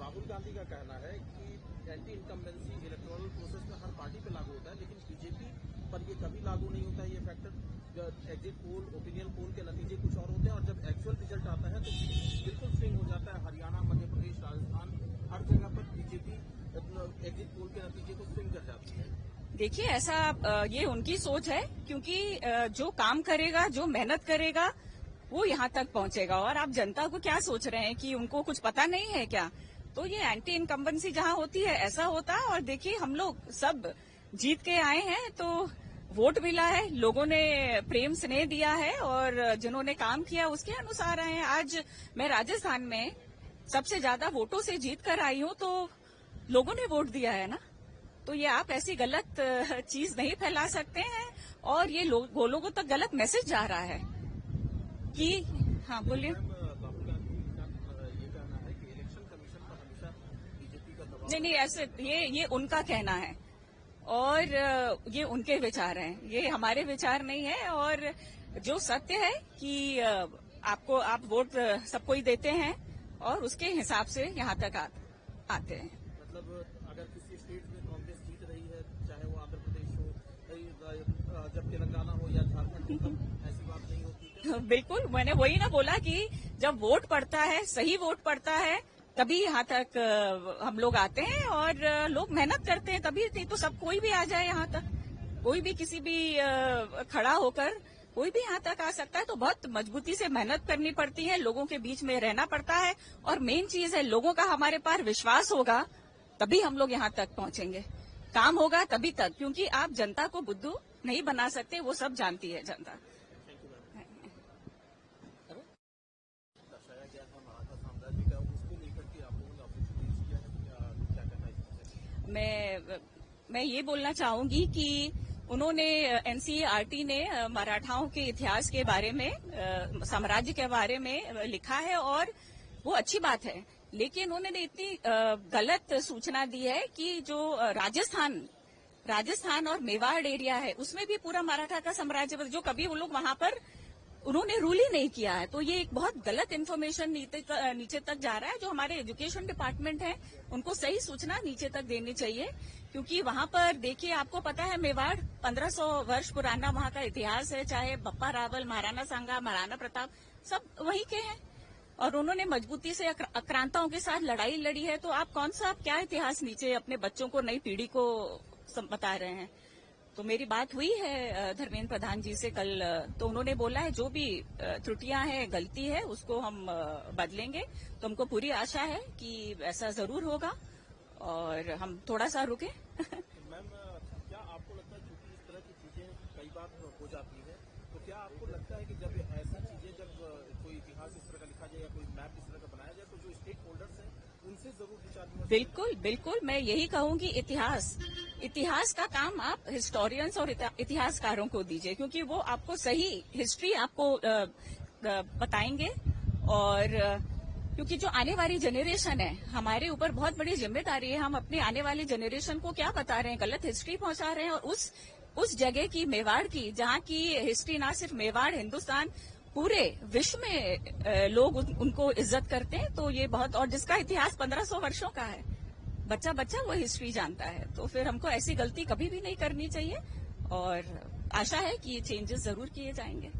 राहुल गांधी का कहना है कि एंटी इनकम्बेंसी इलेक्टोरल प्रोसेस में हर पार्टी पे लागू होता है, लेकिन बीजेपी पर ये कभी लागू नहीं होता है ये factor. Exit poll, opinion poll के नतीजे कुछ और होते हैं और जब एक्चुअल रिजल्ट आता है तो बिल्कुल स्विंग हो जाता है। हरियाणा, मध्य प्रदेश, राजस्थान, हर जगह पर बीजेपी एग्जिट पोल के नतीजे को स्विंग कर जाती है। देखिए, ऐसा ये उनकी सोच है, क्योंकि जो काम करेगा, जो मेहनत करेगा, वो यहाँ तक पहुंचेगा। और आप जनता को क्या सोच रहे हैं कि उनको कुछ पता नहीं है क्या? तो ये एंटी इनकम्बेंसी जहाँ होती है ऐसा होता है। और देखिए, हम लोग सब जीत के आए हैं, तो वोट मिला है, लोगों ने प्रेम स्नेह दिया है और जिन्होंने काम किया उसके अनुसार आए हैं। आज मैं राजस्थान में सबसे ज्यादा वोटों से जीत कर आई हूँ, तो लोगों ने वोट दिया है ना। तो ये आप ऐसी गलत चीज नहीं फैला सकते हैं और ये लोगों तक गलत मैसेज जा रहा है कि हाँ, बोलिए। राहुल गांधी का ये कहना है कि इलेक्शन कमीशन पर हमेशा बीजेपी का दबाव। नहीं, ऐसे ये उनका कहना है और ये उनके विचार हैं, ये हमारे विचार नहीं है। और जो सत्य है कि आप वोट सबको ही देते हैं और उसके हिसाब से यहाँ तक आते हैं। मतलब अगर किसी स्टेट में कांग्रेस जीत रही है, चाहे वो आंध्र प्रदेश हो, जब तेलंगाना हो या झारखंड हो, तब ऐसी बात नहीं होती? बिल्कुल, मैंने वही ना बोला कि जब वोट पड़ता है, सही वोट पड़ता है, तभी यहाँ तक हम लोग आते हैं और लोग मेहनत करते हैं, तभी नहीं तो सब कोई भी आ जाए यहाँ तक। कोई भी किसी भी खड़ा होकर कोई भी यहाँ तक आ सकता है। तो बहुत मजबूती से मेहनत करनी पड़ती है, लोगों के बीच में रहना पड़ता है और मेन चीज है लोगों का हमारे पर विश्वास होगा, तभी हम लोग यहाँ तक पहुंचेंगे। काम होगा तभी तक, क्योंकि आप जनता को बुद्धू नहीं बना सकते, वो सब जानती है जनता। दर्शाया गया था मराठा साम्राज्य का, उसको लेकर के आप लोगों ने ऑफिशियली पेश किया है, क्या कहना है? मैं ये बोलना चाहूंगी कि उन्होंने एनसीईआरटी ने मराठाओं के इतिहास के बारे में, साम्राज्य के बारे में लिखा है और वो अच्छी बात है, लेकिन उन्होंने इतनी गलत सूचना दी है कि जो राजस्थान और मेवाड़ एरिया है उसमें भी पूरा मराठा का साम्राज्य, जो कभी वो लोग वहां पर उन्होंने रूल ही नहीं किया है। तो ये एक बहुत गलत इन्फॉर्मेशन नीचे तक जा रहा है। जो हमारे एजुकेशन डिपार्टमेंट है उनको सही सूचना नीचे तक देनी चाहिए, क्योंकि वहां पर देखिए, आपको पता है मेवाड़ 1500 वर्ष पुराना वहां का इतिहास है। चाहे बप्पा रावल, महाराणा सांगा, महाराणा प्रताप सब वहीं के हैं और उन्होंने मजबूती से आक्रांताओं के साथ लड़ाई लड़ी है। तो आप क्या इतिहास नीचे अपने बच्चों को, नई पीढ़ी को बता रहे हैं? तो मेरी बात हुई है धर्मेंद्र प्रधान जी से कल, तो उन्होंने बोला है जो भी त्रुटियां हैं, गलती है, उसको हम बदलेंगे। तो हमको पूरी आशा है कि ऐसा जरूर होगा और हम थोड़ा सा रुके। मैम, क्या आपको लगता है क्योंकि इस तरह की चीजें कई बार हो जाती है, तो क्या आपको लगता है कि जब ऐसी चीजें, जब कोई इतिहास इस तरह का लिखा जाए या कोई मैप इस तरह का बनाया जाए, तो जो स्टेक होल्डर्स हैं उनसे जरूर विचार विमर्श? बिल्कुल, मैं यही कहूंगी, इतिहास का काम आप हिस्टोरियंस और इतिहासकारों को दीजिए, क्योंकि वो आपको सही हिस्ट्री आपको बताएंगे। और क्योंकि जो आने वाली जनरेशन है, हमारे ऊपर बहुत बड़ी जिम्मेदारी है। हम अपने आने वाली जनरेशन को क्या बता रहे हैं? गलत हिस्ट्री पहुंचा रहे हैं। और उस जगह की, मेवाड़ की, जहाँ की हिस्ट्री ना सिर्फ मेवाड़, हिंदुस्तान, पूरे विश्व में लोग उनको इज्जत करते हैं। तो ये बहुत, और जिसका इतिहास 1500 वर्षों का है, बच्चा वो हिस्ट्री जानता है। तो फिर हमको ऐसी गलती कभी भी नहीं करनी चाहिए और आशा है कि ये चेंजेस जरूर किए जाएंगे।